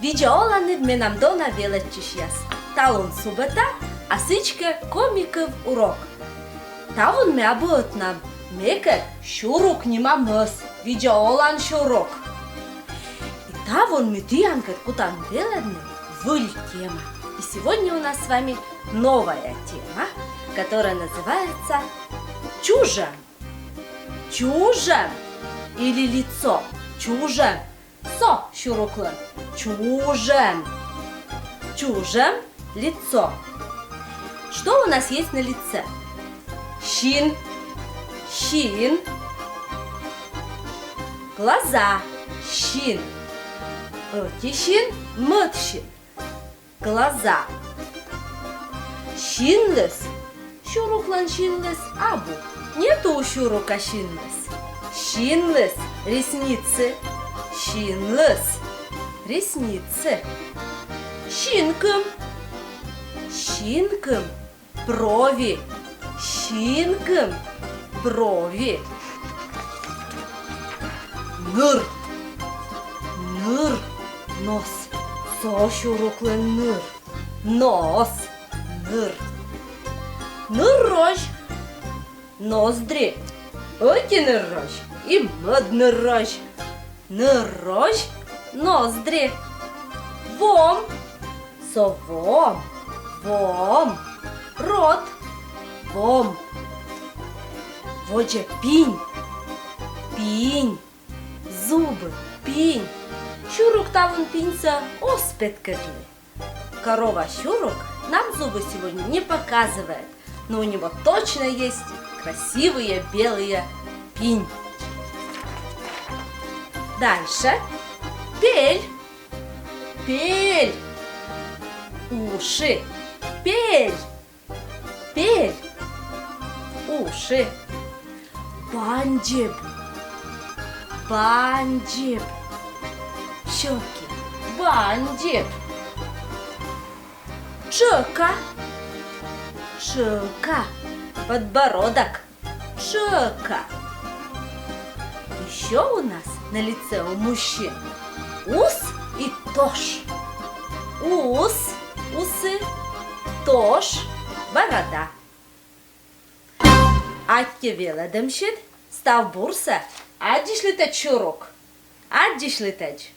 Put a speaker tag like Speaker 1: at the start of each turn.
Speaker 1: Відеолани менам дона величчияс. Талон субета, а сичке комиков урок. Тавун ме абуотнам. Меке шурук нимамыз. Видеолан шурок. И тавун мы дианкет кутан веледны выль тема. И сегодня у нас с вами новая тема, которая называется чужем. Чужем или лицо. Чужем. Со шуруклан. Чужем. Чужем лицо. Что у нас есть на лице? Щин. Щин. Глаза. Щин. Тищин. Мытщин. Глаза. Щинлес. Шуруклан щинлес абу. Нету у шурука щинлес. Щинлес. Ресницы. Щинлес. Ресницы. Щинком. Щинком. Брови. Щинком. Брови. Ныр. Ныр. Нос. Со шуруклен ныр. Нос. Ныр. Ныр рож. Ноздри. Окиныр рож. И модный рож. Ныр рож. Ноздри. Вом. Совом. Вом. Рот. Вом. Воджа пинь. Пинь. Зубы. Пинь. Шурук тавун пинься оспеткатли. Корова Шурук нам зубы сегодня не показывает, но у него точно есть красивые белые пинь. Дальше. Пель. Пель. Уши. Пель. Пель. Уши. Банджеб. Банджеб. Щеки. Банджеб. Шика. Шика. Подбородок. Шика. Еще у нас на лице у мужчин ус и тош. Ус, усы, тош, борода. Атте веледемшит, став бурса, аддишлитеч шурук. Аддишлитеч.